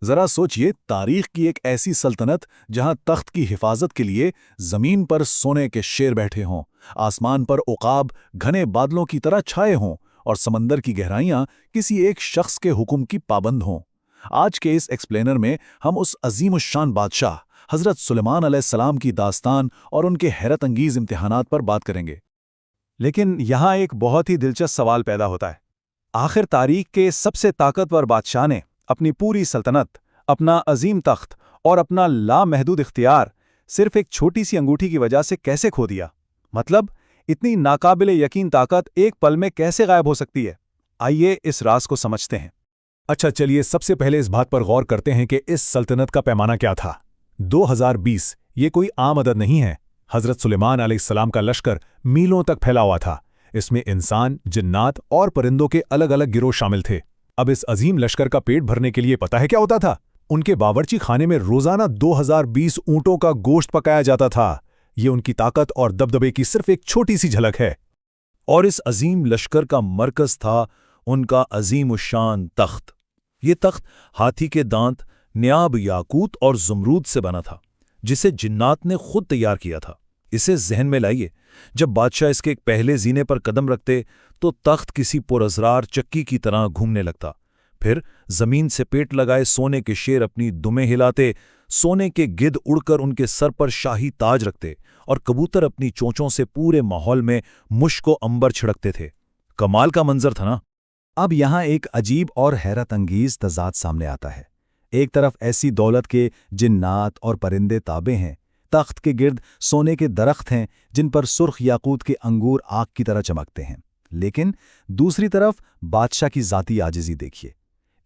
ذرا سوچئے، تاریخ کی ایک ایسی سلطنت جہاں تخت کی حفاظت کے لیے زمین پر سونے کے شیر بیٹھے ہوں، آسمان پر عقاب گھنے بادلوں کی طرح چھائے ہوں، اور سمندر کی گہرائیاں کسی ایک شخص کے حکم کی پابند ہوں۔ آج کے اس ایکسپلینر میں ہم اس عظیم الشان بادشاہ حضرت سلیمان علیہ السلام کی داستان اور ان کے حیرت انگیز امتحانات پر بات کریں گے۔ لیکن یہاں ایک بہت ہی دلچسپ سوال پیدا ہوتا ہے۔ آخر تاریخ کے سب سے طاقتور بادشاہ نے اپنی پوری سلطنت، اپنا عظیم تخت اور اپنا لامحدود اختیار صرف ایک چھوٹی سی انگوٹھی کی وجہ سے کیسے کھو دیا؟ مطلب اتنی ناقابل یقین طاقت ایک پل میں کیسے غائب ہو سکتی ہے؟ آئیے اس راز کو سمجھتے ہیں۔ اچھا چلیے، سب سے پہلے اس بات پر غور کرتے ہیں کہ اس سلطنت کا پیمانہ کیا تھا۔ 2020 یہ کوئی عام عدد نہیں ہے۔ حضرت سلیمان علیہ السلام کا لشکر میلوں تک پھیلا ہوا تھا۔ اس میں انسان، جنات اور پرندوں کے الگ الگ گروہ شامل تھے۔ اب اس عظیم لشکر کا پیٹ بھرنے کے لیے پتہ ہے کیا ہوتا تھا؟ ان کے باورچی خانے میں روزانہ 2020 اونٹوں کا گوشت پکایا جاتا تھا۔ یہ ان کی طاقت اور دبدبے کی صرف ایک چھوٹی سی جھلک ہے۔ اور اس عظیم لشکر کا مرکز تھا ان کا عظیم الشان تخت۔ یہ تخت ہاتھی کے دانت، نیاب یاقوت اور زمرود سے بنا تھا، جسے جنات نے خود تیار کیا تھا۔ اسے ذہن میں لائیے، جب بادشاہ اس کے ایک پہلے زینے پر قدم رکھتے تو تخت کسی پراسرار چکی کی طرح گھومنے لگتا۔ پھر زمین سے پیٹ لگائے سونے کے شیر اپنی دمیں ہلاتے، سونے کے گدھ اڑ کر ان کے سر پر شاہی تاج رکھتے، اور کبوتر اپنی چونچوں سے پورے ماحول میں مشک و عنبر چھڑکتے تھے۔ کمال کا منظر تھا نا؟ اب یہاں ایک عجیب اور حیرت انگیز تضاد سامنے آتا ہے۔ ایک طرف ایسی دولت کے جنات اور پرندے تابع ہیں، تخت کے گرد سونے کے درخت ہیں جن پر سرخ یاقوت کے انگور آگ کی طرح چمکتے ہیں، لیکن دوسری طرف بادشاہ کی ذاتی عاجزی دیکھیے۔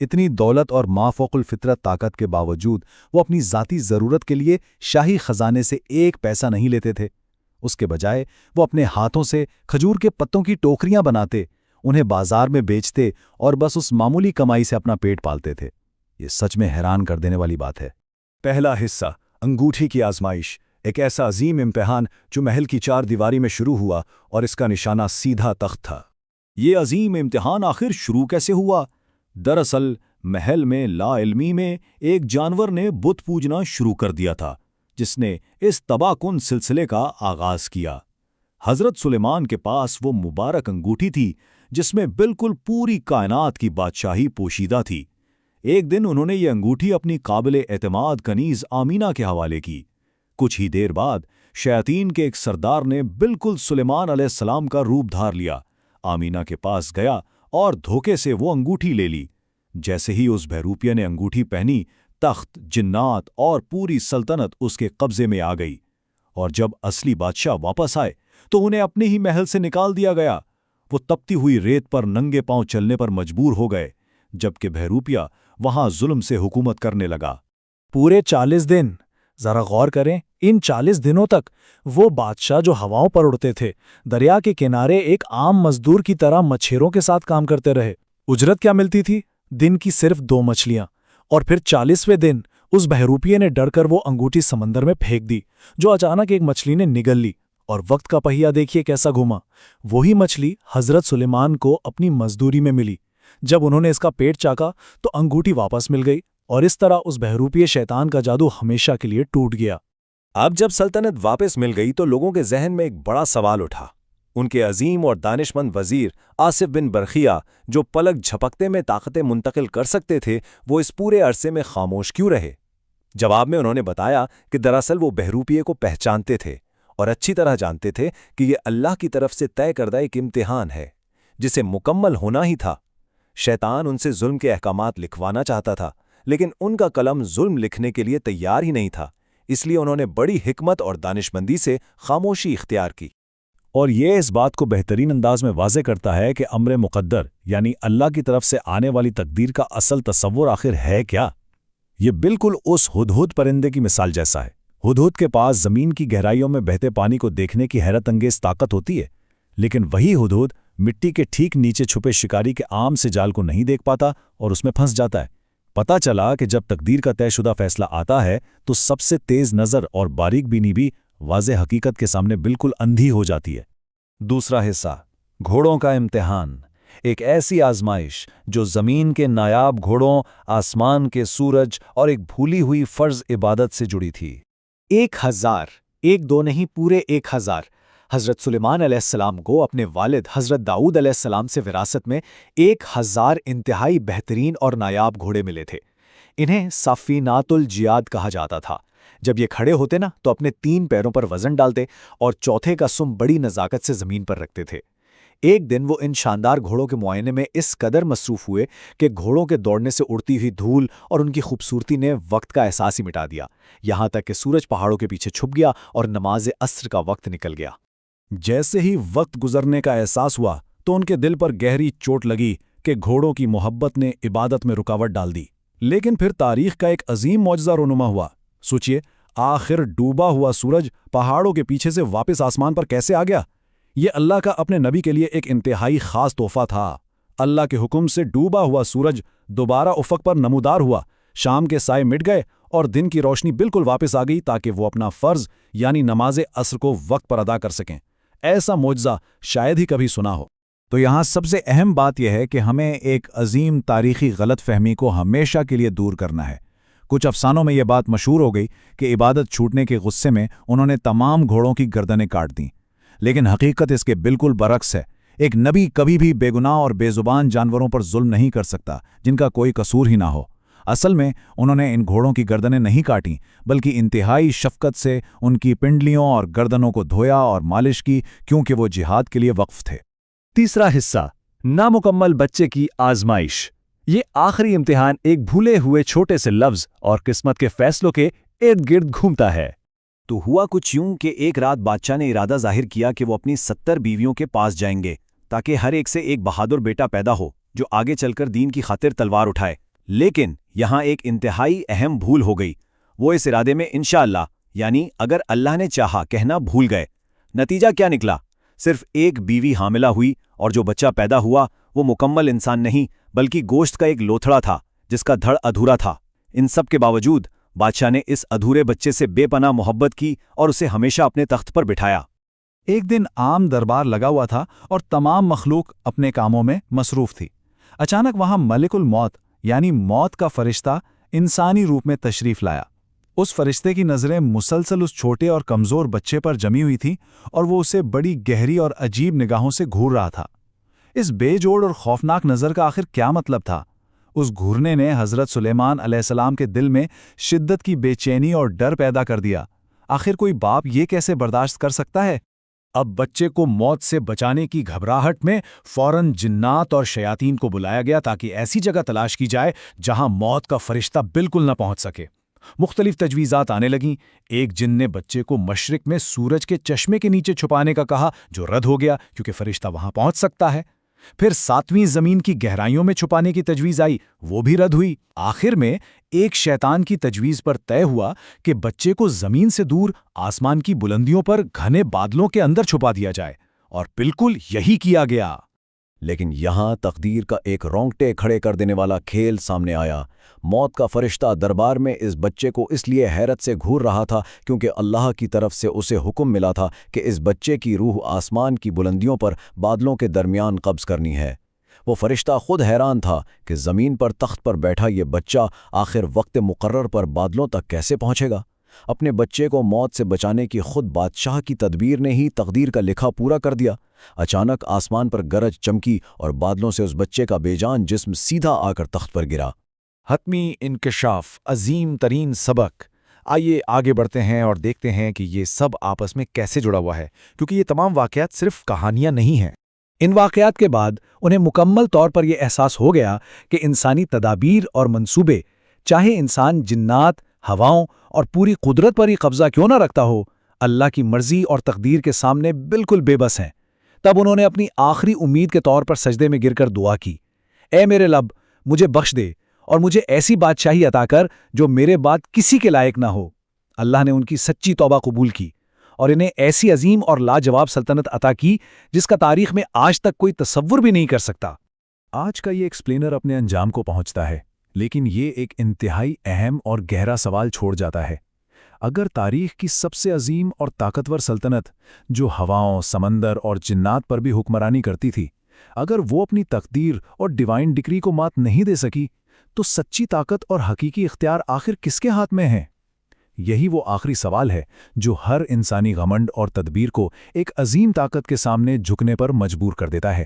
اتنی دولت اور مافوق الفطرت طاقت کے باوجود وہ اپنی ذاتی ضرورت کے لیے شاہی خزانے سے ایک پیسہ نہیں لیتے تھے۔ اس کے بجائے وہ اپنے ہاتھوں سے کھجور کے پتوں کی ٹوکریاں بناتے، انہیں بازار میں بیچتے اور بس اس معمولی کمائی سے اپنا پیٹ پالتے تھے۔ یہ سچ میں حیران کر دینے والی بات ہے۔ پہلا حصہ، انگوٹھی کی آزمائش، ایک ایسا عظیم امتحان جو محل کی چار دیواری میں شروع ہوا اور اس کا نشانہ سیدھا تخت تھا۔ یہ عظیم امتحان آخر شروع کیسے ہوا؟ دراصل محل میں لا علمی میں ایک جانور نے بت پوجنا شروع کر دیا تھا، جس نے اس تباہ کن سلسلے کا آغاز کیا۔ حضرت سلیمان کے پاس وہ مبارک انگوٹھی تھی جس میں بالکل پوری کائنات کی بادشاہی پوشیدہ تھی۔ ایک دن انہوں نے یہ انگوٹھی اپنی قابل اعتماد کنیز آمینہ کے حوالے کی۔ کچھ ہی دیر بعد شیاطین کے ایک سردار نے بالکل سلیمان علیہ السلام کا روپ دھار لیا، آمینہ کے پاس گیا اور دھوکے سے وہ انگوٹھی لے لی۔ جیسے ہی اس بہروپیہ نے انگوٹھی پہنی، تخت، جنات اور پوری سلطنت اس کے قبضے میں آ گئی، اور جب اصلی بادشاہ واپس آئے تو انہیں اپنے ہی محل سے نکال دیا گیا۔ وہ تپتی ہوئی ریت پر ننگے پاؤں چلنے پر مجبور ہو گئے، جبکہ بہروپیہ وہاں ظلم سے حکومت کرنے لگا۔ پورے 40 دن، ذرا غور کریں، ان 40 دنوں تک وہ بادشاہ جو ہواؤں پر اڑتے تھے، دریا کے کنارے ایک عام مزدور کی طرح مچھیروں کے ساتھ کام کرتے رہے۔ اجرت کیا ملتی تھی؟ دن کی صرف 2 مچھلیاں۔ اور پھر 40ویں دن اس بہروپیے نے ڈر کر وہ انگوٹھی سمندر میں پھینک دی، جو اچانک ایک مچھلی نے نگل لی، اور وقت کا پہیہ دیکھیے کیسا گھوما۔ وہی مچھلی حضرت سلیمان کو اپنی مزدوری میں ملی۔ جب انہوں نے اس کا پیٹ چاکا تو انگوٹھی واپس مل گئی، اور اس طرح اس بہروپیے شیطان کا جادو ہمیشہ کے لیے ٹوٹ گیا۔ اب جب سلطنت واپس مل گئی تو لوگوں کے ذہن میں ایک بڑا سوال اٹھا۔ ان کے عظیم اور دانشمند وزیر آصف بن برخیہ، جو پلک جھپکتے میں طاقتیں منتقل کر سکتے تھے، وہ اس پورے عرصے میں خاموش کیوں رہے؟ جواب میں انہوں نے بتایا کہ دراصل وہ بہروپیے کو پہچانتے تھے اور اچھی طرح جانتے تھے کہ یہ اللہ کی طرف سے طے کردہ ایک امتحان ہے جسے مکمل ہونا ہی تھا۔ شیطان ان سے ظلم کے احکامات لکھوانا چاہتا تھا، لیکن ان کا قلم ظلم لکھنے کے لیے تیار ہی نہیں تھا، اس لیے انہوں نے بڑی حکمت اور دانشمندی سے خاموشی اختیار کی۔ اور یہ اس بات کو بہترین انداز میں واضح کرتا ہے کہ امر مقدر یعنی اللہ کی طرف سے آنے والی تقدیر کا اصل تصور آخر ہے کیا؟ یہ بالکل اس ہدہد پرندے کی مثال جیسا ہے۔ ہدہد کے پاس زمین کی گہرائیوں میں بہتے پانی کو دیکھنے کی حیرت انگیز طاقت ہوتی ہے، لیکن وہی ہدہد مٹی کے ٹھیک نیچے چھپے شکاری کے عام سے جال کو نہیں دیکھ پاتا اور اس میں پھنس جاتا ہے۔ پتہ چلا کہ جب تقدیر کا طے شدہ فیصلہ آتا ہے تو سب سے تیز نظر اور باریک بینی بھی واضح حقیقت کے سامنے بالکل اندھی ہو جاتی ہے۔ دوسرا حصہ، گھوڑوں کا امتحان، ایک ایسی آزمائش جو زمین کے نایاب گھوڑوں، آسمان کے سورج اور ایک بھولی ہوئی فرض عبادت سے جڑی تھی۔ 1000، ایک دو نہیں، پورے 1000۔ حضرت سلیمان علیہ السلام کو اپنے والد حضرت داؤد علیہ السلام سے وراثت میں 1000 انتہائی بہترین اور نایاب گھوڑے ملے تھے۔ انہیں صافینات الجیاد کہا جاتا تھا۔ جب یہ کھڑے ہوتے نا تو اپنے 3 پیروں پر وزن ڈالتے اور چوتھے کا سم بڑی نزاکت سے زمین پر رکھتے تھے۔ ایک دن وہ ان شاندار گھوڑوں کے معائنے میں اس قدر مصروف ہوئے کہ گھوڑوں کے دوڑنے سے اڑتی ہوئی دھول اور ان کی خوبصورتی نے وقت کا احساس ہی مٹا دیا، یہاں تک کہ سورج پہاڑوں کے پیچھے چھپ گیا اور نماز عصر کا وقت نکل گیا۔ جیسے ہی وقت گزرنے کا احساس ہوا تو ان کے دل پر گہری چوٹ لگی کہ گھوڑوں کی محبت نے عبادت میں رکاوٹ ڈال دی۔ لیکن پھر تاریخ کا ایک عظیم معجزہ رونما ہوا۔ سوچئے، آخر ڈوبا ہوا سورج پہاڑوں کے پیچھے سے واپس آسمان پر کیسے آ گیا؟ یہ اللہ کا اپنے نبی کے لیے ایک انتہائی خاص تحفہ تھا۔ اللہ کے حکم سے ڈوبا ہوا سورج دوبارہ افق پر نمودار ہوا، شام کے سائے مٹ گئے اور دن کی روشنی بالکل واپس آ گئی تاکہ وہ اپنا فرض یعنی نماز عصر کو وقت پر ادا کر سکیں۔ ایسا معجزہ شاید ہی کبھی سنا ہو۔ تو یہاں سب سے اہم بات یہ ہے کہ ہمیں ایک عظیم تاریخی غلط فہمی کو ہمیشہ کے لیے دور کرنا ہے۔ کچھ افسانوں میں یہ بات مشہور ہو گئی کہ عبادت چھوٹنے کے غصے میں انہوں نے تمام گھوڑوں کی گردنیں کاٹ دیں، لیکن حقیقت اس کے بالکل برعکس ہے۔ ایک نبی کبھی بھی بے گناہ اور بے زبان جانوروں پر ظلم نہیں کر سکتا جن کا کوئی قصور ہی نہ ہو۔ اصل میں انہوں نے ان گھوڑوں کی گردنیں نہیں کاٹیں، بلکہ انتہائی شفقت سے ان کی پنڈلیوں اور گردنوں کو دھویا اور مالش کی، کیونکہ وہ جہاد کے لیے وقف تھے۔ تیسرا حصہ، نامکمل بچے کی آزمائش۔ یہ آخری امتحان ایک بھولے ہوئے چھوٹے سے لفظ اور قسمت کے فیصلوں کے ارد گرد گھومتا ہے۔ تو ہوا کچھ یوں کہ ایک رات بادشاہ نے ارادہ ظاہر کیا کہ وہ اپنی 70 بیویوں کے پاس جائیں گے تاکہ ہر ایک سے ایک بہادر بیٹا پیدا ہو جو آگے چل کر دین کی خاطر تلوار اٹھائے۔ لیکن یہاں ایک انتہائی اہم بھول ہو گئی۔ وہ اس ارادے میں انشاءاللہ یعنی اگر اللہ نے چاہا کہنا بھول گئے۔ نتیجہ کیا نکلا؟ صرف ایک بیوی حاملہ ہوئی اور جو بچہ پیدا ہوا وہ مکمل انسان نہیں بلکہ گوشت کا ایک لوتھڑا تھا جس کا دھڑ ادھورا تھا۔ ان سب کے باوجود بادشاہ نے اس ادھورے بچے سے بے پناہ محبت کی اور اسے ہمیشہ اپنے تخت پر بٹھایا۔ ایک دن عام دربار لگا ہوا تھا اور تمام مخلوق اپنے کاموں میں مصروف تھی۔ اچانک وہاں ملک الموت یعنی موت کا فرشتہ انسانی روپ میں تشریف لایا۔ اس فرشتے کی نظریں مسلسل اس چھوٹے اور کمزور بچے پر جمی ہوئی تھیں اور وہ اسے بڑی گہری اور عجیب نگاہوں سے گھور رہا تھا۔ اس بے جوڑ اور خوفناک نظر کا آخر کیا مطلب تھا؟ اس گھورنے نے حضرت سلیمان علیہ السلام کے دل میں شدت کی بے چینی اور ڈر پیدا کر دیا۔ آخر کوئی باپ یہ کیسے برداشت کر سکتا ہے؟ اب بچے کو موت سے بچانے کی گھبراہٹ میں فوراً جنات اور شیاطین کو بلایا گیا تاکہ ایسی جگہ تلاش کی جائے جہاں موت کا فرشتہ بالکل نہ پہنچ سکے۔ مختلف تجویزات آنے لگیں۔ ایک جن نے بچے کو مشرق میں سورج کے چشمے کے نیچے چھپانے کا کہا، جو رد ہو گیا کیونکہ فرشتہ وہاں پہنچ سکتا ہے۔ پھر 7ویں زمین کی گہرائیوں میں چھپانے کی تجویز آئی، وہ بھی رد ہوئی۔ آخر میں ایک شیطان کی تجویز پر طے ہوا کہ بچے کو زمین سے دور آسمان کی بلندیوں پر گھنے بادلوں کے اندر چھپا دیا جائے، اور بالکل یہی کیا گیا۔ لیکن یہاں تقدیر کا ایک رونگٹے کھڑے کر دینے والا کھیل سامنے آیا۔ موت کا فرشتہ دربار میں اس بچے کو اس لیے حیرت سے گھور رہا تھا کیونکہ اللہ کی طرف سے اسے حکم ملا تھا کہ اس بچے کی روح آسمان کی بلندیوں پر بادلوں کے درمیان قبض کرنی ہے۔ وہ فرشتہ خود حیران تھا کہ زمین پر تخت پر بیٹھا یہ بچہ آخر وقت مقرر پر بادلوں تک کیسے پہنچے گا۔ اپنے بچے کو موت سے بچانے کی خود بادشاہ کی تدبیر نے ہی تقدیر کا لکھا پورا کر دیا۔ اچانک آسمان پر گرج چمکی اور بادلوں سے اس بچے کا بے جان جسم سیدھا آ کر تخت پر گرا۔ حتمی انکشاف، عظیم ترین سبق۔ آئیے آگے بڑھتے ہیں اور دیکھتے ہیں کہ یہ سب آپس میں کیسے جڑا ہوا ہے، کیونکہ یہ تمام واقعات صرف کہانیاں نہیں ہیں۔ ان واقعات کے بعد انہیں مکمل طور پر یہ احساس ہو گیا کہ انسانی تدابیر اور منصوبے، چاہے انسان جنات، ہواؤں اور پوری قدرت پر ہی قبضہ کیوں نہ رکھتا ہو، اللہ کی مرضی اور تقدیر کے سامنے بالکل بے بس ہیں۔ تب انہوں نے اپنی آخری امید کے طور پر سجدے میں گر کر دعا کی، اے میرے رب، مجھے بخش دے اور مجھے ایسی بادشاہی عطا کر جو میرے بعد کسی کے لائق نہ ہو۔ اللہ نے ان کی سچی توبہ قبول کی اور انہیں ایسی عظیم اور لاجواب سلطنت عطا کی جس کا تاریخ میں آج تک کوئی تصور بھی نہیں کر سکتا۔ آج کا یہ ایکسپلینر اپنے انجام کو پہنچتا ہے، لیکن یہ ایک انتہائی اہم اور گہرا سوال چھوڑ جاتا ہے۔ اگر تاریخ کی سب سے عظیم اور طاقتور سلطنت جو ہواؤں، سمندر اور جنات پر بھی حکمرانی کرتی تھی، اگر وہ اپنی تقدیر اور ڈیوائن ڈگری کو مات نہیں دے سکی تو سچی طاقت اور حقیقی اختیار آخر کس کے ہاتھ میں ہے؟ یہی وہ آخری سوال ہے جو ہر انسانی گھمنڈ اور تدبیر کو ایک عظیم طاقت کے سامنے جھکنے پر مجبور کر دیتا ہے۔